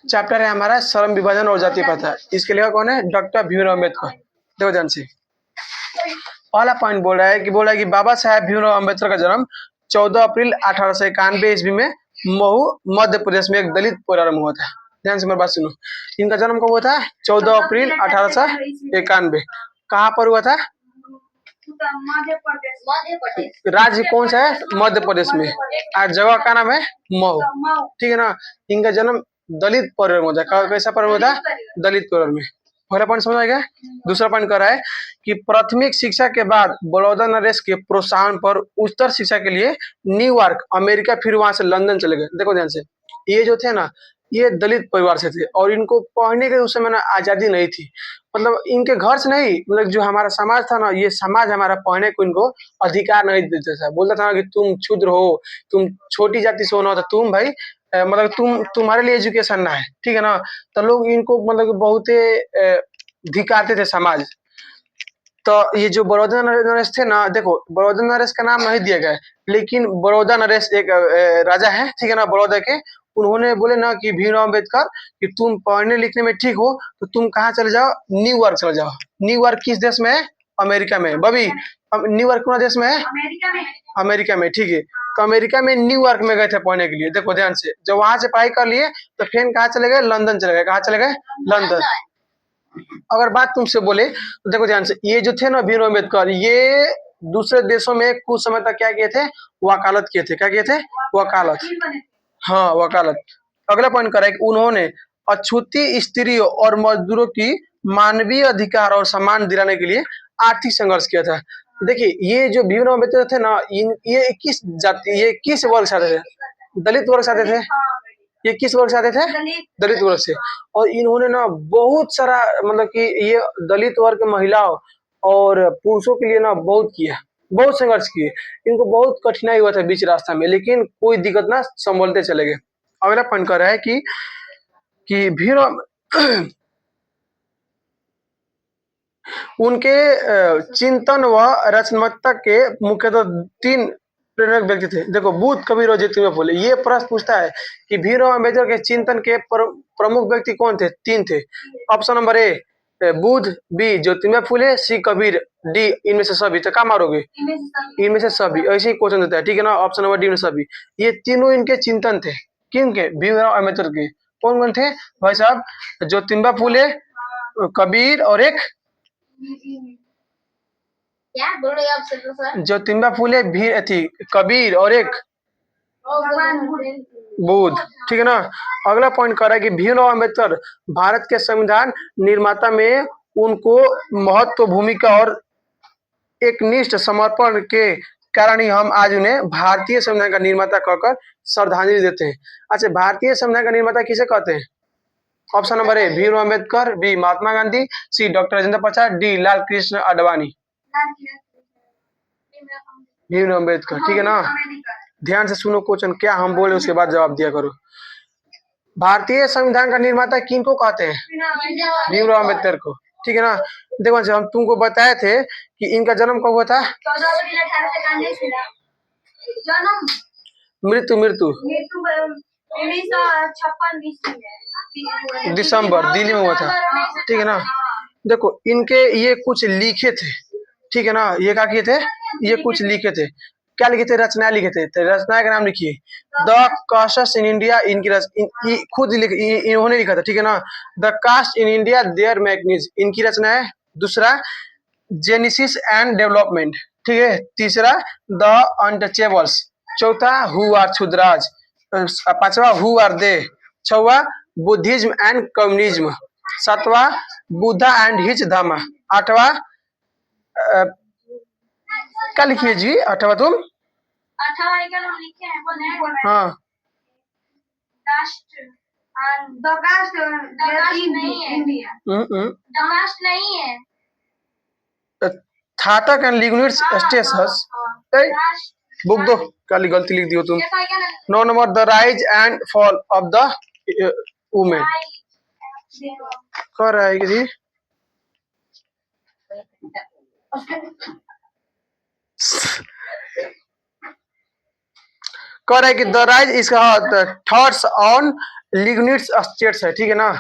Chapter है हमारा श्रम विभाजन और जातीय प्रथा। इसके लेखक कौन है? डॉक्टर भीमराव अम्बेडकर। देखो ध्यान से, पहला पॉइंट बोल रहा है कि बाबा साहेब भीमराव अम्बेडकर का जन्म 14 अप्रैल 1891 ईस्वी में महू मध्य प्रदेश में एक दलित परिवार में हुआ था। ध्यान से मेरी बात सुनो, इनका जन्म कब हुआ था? 14 अप्रैल 1891। कहाँ पर हुआ था? राज्य कौन सा है? मध्य प्रदेश में। और जगह का नाम है महू, ठीक है ना। इनका जन्म दलित परिवार में होता है। कैसा परिवार होता है? दलित परिवार में। पहला पॉइंट समझ आएगा। दूसरा पॉइंट कर रहा है कि प्राथमिक शिक्षा के बाद बड़ौदा नरेश के प्रोत्साहन पर उच्चतर शिक्षा के लिए न्यूयॉर्क अमेरिका, फिर वहां से लंदन चले गए। देखो ध्यान से, ये जो थे ना, ये दलित परिवार से थे और इनको पढ़ने के उस समय ना आजादी नहीं थी। मतलब इनके घर से नहीं, मतलब जो हमारा समाज था ना, ये समाज हमारा पढ़ने को इनको अधिकार नहीं देता था। बोलता था कि तुम क्षुद्र हो, तुम छोटी जाति से होना, तो तुम भाई मतलब तुम्हारे लिए एजुकेशन ना है, ठीक है ना। तो लोग इनको मतलब बहुत धिकारते थे समाज। तो ये जो बड़ौदा नरेश थे ना, देखो बड़ौदा नरेश का नाम नहीं दिया गया है, लेकिन बड़ौदा नरेश एक राजा है, ठीक है ना, बड़ौदा के। उन्होंने बोले ना कि भीमराव अम्बेडकर कि तुम पढ़ने लिखने में ठीक हो तो तुम कहाँ चले जाओ? न्यूयॉर्क चले जाओ। न्यूयॉर्क किस देश में है? अमेरिका में। बबी, न्यूयॉर्क कौन देश में है? अमेरिका में, ठीक है। तो अमेरिका में न्यूयॉर्क में गए थे पढ़ने के लिए। देखो ध्यान से, जब वहां से पढ़ाई कर लिए तो फिर कहाँ चले गए? लंदन चले गए। कहाँ चले गए? लंदन। अगर बात तुमसे बोले तो देखो ध्यान से, ये जो थे ना भीमराव अम्बेडकर, ये दूसरे देशों में कुछ समय तक क्या किए थे? वकालत किए थे। क्या किए थे? वकालत। हाँ, वकालत। अगला पॉइंट करा है कि उन्होंने अछूती स्त्रियों और मजदूरों की मानवीय अधिकार और सम्मान दिलाने के लिए आर्थिक संघर्ष किया था। देखिए, ये जो भीमराव अम्बेडकर थे ना, ये किस जाति, ये किस वर्ग से आते थे? दलित वर्ग से आते थे। ये किस वर्ग से आते थे? दलित वर्ग से। और इन्होंने ना बहुत सारा, मतलब कि ये दलित वर्ग के महिलाओं और पुरुषों के लिए ना बहुत किया, बहुत संघर्ष किए। इनको बहुत कठिनाई हुआ था बीच रास्ता में, लेकिन कोई दिक्कत ना, संभलते चले गए। अगला पॉइंट कर रहा है कि भीमराव उनके चिंतन व रचनात्मकता के मुख्यतः 3 प्रेरक व्यक्ति थे। देखो, बुद्ध, कबीर और ज्योतिबा फुले। ये प्रश्न पूछता है कि भीमराव अम्बेडकर के चिंतन के प्रमुख व्यक्ति कौन थे? 3 थे। Option number A Buddha, B Jyotiba Phule, C Kabir, D इनमें से सभी। तो क्या मारोगे? इनमें से सभी। ऐसे ही क्वेश्चन देता है, ठीक है ना। ऑप्शन नंबर डी में सभी। ये तीनों इनके चिंतन थे। किनके? भीमराव अम्बेडकर के। कौन कौन थे भाई साहब? ज्योतिबा फुले, कबीर और एक क्या बोल रहे आप सर? ज्योतिबा फुले, भी थी कबीर और एक बुद्ध, ठीक है ना। अगला पॉइंट कर रहा है कि भीमराव अम्बेडकर भारत के संविधान निर्माता में उनको महत्व भूमिका और एक निष्ठ समर्पण के कारण ही हम आज उन्हें भारतीय संविधान का निर्माता कहकर श्रद्धांजलि देते हैं। अच्छा, भारतीय संविधान का निर्माता किसे कहते हैं? Option number A Bhimrao Ambedkar, B Mahatma Gandhi, C doctor Rajendra Prasad, D Lal Krishna Advani. Bhimrao Ambedkar, ठीक है ना। ध्यान से सुनो क्वेश्चन, क्या हम बोले उसके बाद जवाब दिया करो। भारतीय संविधान का निर्माता किनको कहते हैं? भीमराव अम्बेडकर को, ठीक है ना। देखो, हम तुमको बताए थे कि इनका जन्म कब हुआ था? मृत्यु मृत्यु दिसंबर, दिल्ली में हुआ था, ठीक है ना। देखो, इनके ये कुछ लिखे थे, ठीक है ना। ये क्या किए थे? ये कुछ लिखे थे। क्या लिखे थे? रचनाएं लिखे थे। तो रचनाएं का नाम लिखिए। द कास्ट्स इन इंडिया, इनकी खुद इन्होंने लिखा था, ठीक है ना। The caste in India their मैगनीज, इनकी रचना है। दूसरा, जेनेसिस एंड डेवलपमेंट, ठीक है। तीसरा, द अनटचेबल्स। चौथा, हु आर क्षुद्राज। पांचवा, हु आर दे। छठवा, बुद्धिज्म एंड कम्युनिज्म। सातवां, बुद्धा एंड हिज धर्म। आठवां, क्या लिखिए जी? आठवां तुम? लिखे हैं। हाँ, नहीं है। थाटक एंड लिग्निट्स स्टेसस। बुक दो, काली गलती लिख दियो तुम। 9 number, the rise and fall of the women. कर रहा है जी। कह रहा है कि द राइज इसका थॉट्स ऑन लिग्निट्स स्टेट्स है, ठीक है ना।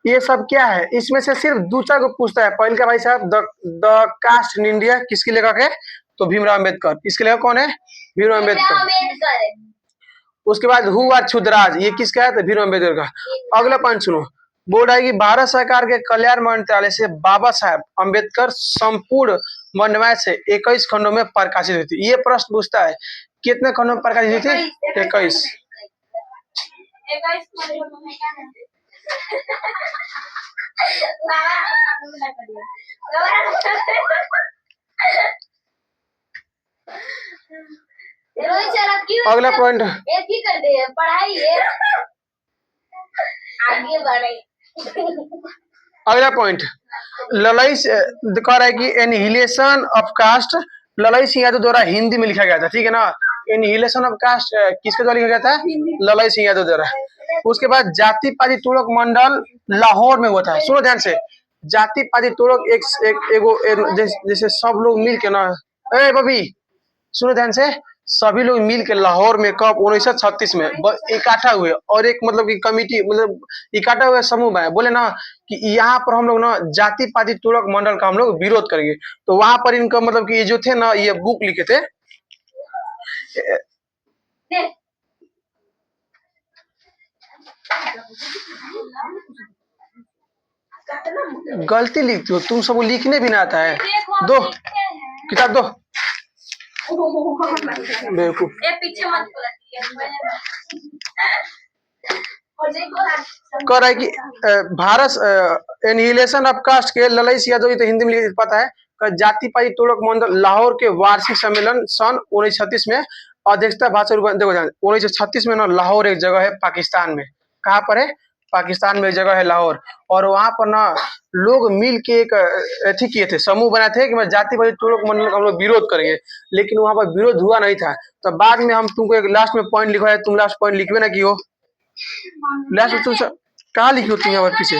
ये सब क्या है, इसमें से सिर्फ दो चार को पूछता है। पहले का भाई साहब द कास्ट इन इंडिया किसके लेखक है, तो भीमराव अम्बेडकर। इसके लेखक कौन है, भीमराव अम्बेडकर। अम्बेडकर है। उसके बाद हु आर क्षुद्राज, ये किसका है, तो भीमराव अम्बेडकर का। अगला पॉइंट सुनो, बोर्ड आएगी भारत सरकार के कल्याण मंत्रालय से बाबा साहेब अम्बेडकर संपूर्ण मंडमय से 21 खंडों में प्रकाशित हुई थी। ये प्रश्न पूछता है कितने खंडों में प्रकाशित हुई थी, 21। 21 खंडों में क्या है? रोहित सर अब क्यों अगला पॉइंट, एक ही कर दे पढ़ाई है आगे बढ़े। अगला पॉइंट, ललई कह रहा है कि annihilation of caste Lalai Singh Yadav द्वारा हिंदी में लिखा गया था, ठीक है ना। एनिहिलेशन ऑफ कास्ट किसके द्वारा लिखा गया था, ललई सिंह यादव द्वारा। उसके बाद जाति पाति तुड़क मंडल लाहौर में हुआ था। सुनो ध्यान से, जाति पाति तुड़क जैसे सब लोग मिल के ना, ए बबी सुनो ध्यान से, सभी लोग मिल के लाहौर में कब 1936 में इकट्ठा हुए, और एक मतलब की कमिटी, मतलब इकट्ठा हुए समूह में बोले ना कि यहाँ पर हम लोग ना जाति पाति तुड़क मंडल का हम लोग विरोध करेंगे। तो वहां पर इनका मतलब कि ये जो थे ना, ये बुक लिखे थे। गलती लिखती हो तुम, सबको लिखने भी ना आता है। दो किताब दो बेवकूफ। पीछे मत कह रहा है कि भारत एनिहिलेशन ऑफ कास्ट के ललई सिंह यादव, तो हिंदी में पता है। जाति पाति तुड़क मंडल लाहौर के वार्षिक सम्मेलन सन 1936 में अध्यक्षता भाषण रूप, देखो 1936 में ना लाहौर एक जगह है पाकिस्तान में। कहाँ पर है, पाकिस्तान में एक जगह है लाहौर। और वहां पर ना लोग मिल के एक अथी किए थे, समूह बनाए थे कि मैं जाति पाति तुड़क मंडल का हम लोग विरोध करेंगे। लेकिन वहां पर विरोध हुआ नहीं था। तो बाद में हम तुमको एक लास्ट में पॉइंट लिखवाया, तुम लास्ट पॉइंट लिखवे ना की हो। लास्ट में तुम कहाँ लिखी हो तुम, यहाँ पर पीछे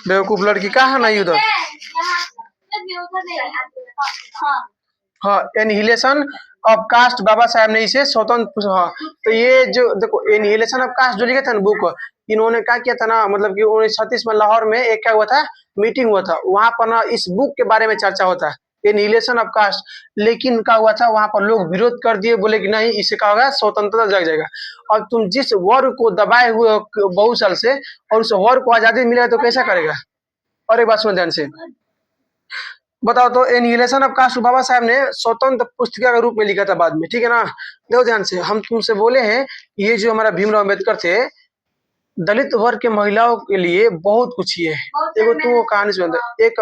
बेवकूफ लड़की कहाँ नहीं उधर। हाँ, एनिहिलेशन ऑफ कास्ट बाबा साहब ने इसे स्वतंत्र, हाँ। तो ये जो देखो एनिहिलेशन ऑफ कास्ट जो लिखा था ना बुक, इन्होंने क्या किया था ना, मतलब कि 1936 में लाहौर में एक क्या हुआ था, मीटिंग हुआ था। वहां पर ना इस बुक के बारे में चर्चा होता है, एनिहिलेशन ऑफ कास्ट। लेकिन क्या हुआ था, वहां पर लोग विरोध कर दिए, बोले कि नहीं इससे क्या होगा, स्वतंत्रता जग जाएगा। और तुम जिस वर्ग को दबाए हुए हो बहुत साल से, और उस वर्ग को आजादी मिलेगा तो कैसा करेगा। और एक बात सुनो ध्यान से, बताओ तो एनिहिलेशन ऑफ कास्ट बाबा साहब ने स्वतंत्र पुस्तिका के रूप में लिखा था बाद में, ठीक है ना। देखो ध्यान से, हम तुमसे बोले हैं ये जो हमारा भीमराव अम्बेडकर थे, दलित वर्ग के महिलाओं के लिए बहुत कुछ किए हैं। देखो तुम वो कहानी सुन, एक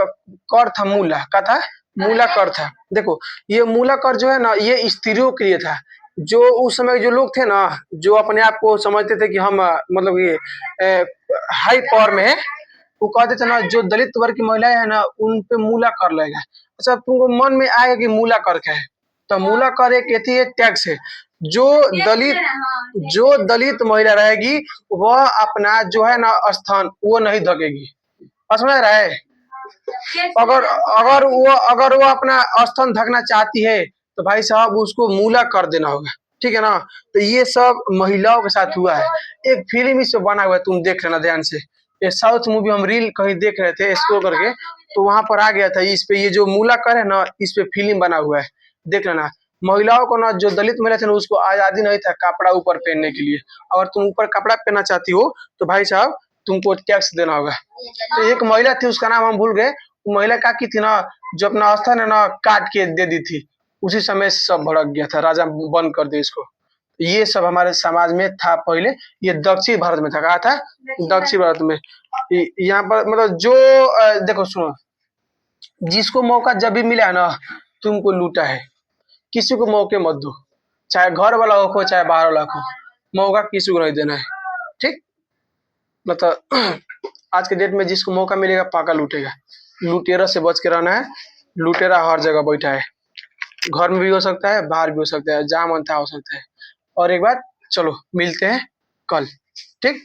कर था मूला का था, मूला कर था। देखो ये मूला कर जो है ना, ये स्त्रियों के लिए था। जो उस समय जो लोग थे ना, जो अपने आप को समझते थे कि हम मतलब ये हाई पावर में है, वो कहते थे ना जो दलित वर्ग की महिलाएं है ना, उन पे मूला कर लगेगा। अच्छा तुमको मन में आएगा कि मूला कर क्या है, तो मूला कर एक कहती है टैक्स है। जो दलित महिला रहेगी वह अपना जो है ना स्थान वो नहीं धकेगी, समझ रहा है। अगर वो अपना स्थान धकना चाहती है तो भाई साहब उसको मूला कर देना होगा, ठीक है ना। तो ये सब महिलाओं के साथ हुआ है। एक फिल्म इस पे बना हुआ है, तुम देख लेना ध्यान से। ये साउथ मूवी हम रील कहीं देख रहे थे स्क्रॉल करके, तो वहां पर आ गया था इस पे, ये जो मूला कर है ना, इस पे फिल्म बना हुआ है, देख लेना। महिलाओं को ना, जो दलित महिला थे ना, उसको आजादी नहीं था कपड़ा ऊपर पहनने के लिए। अगर तुम ऊपर कपड़ा पहनना चाहती हो तो भाई साहब तुमको टैक्स देना होगा। तो एक महिला थी, उसका नाम हम भूल गए। महिला क्या की थी ना, जो अपना स्थान है ना काट के दे दी थी। उसी समय सब भड़क गया था, राजा बंद कर दे इसको। ये सब हमारे समाज में था पहले। ये दक्षिण भारत में था, कहा था दक्षिण भारत में। यहाँ पर मतलब जो देखो सुनो, जिसको मौका जब भी मिला ना, तुमको लूटा है। किसी को मौके मत दो, चाहे घर वाला हो चाहे बाहर वाला हो, मौका किसी को नहीं देना है, ठीक। मतलब आज के डेट में जिसको मौका मिलेगा पाका लूटेगा। लुटेरा से बच के रहना है। लुटेरा हर जगह बैठा है, घर में भी हो सकता है, बाहर भी हो सकता है, जहाँ मन था हो सकता है। और एक बात, चलो मिलते हैं कल, ठीक।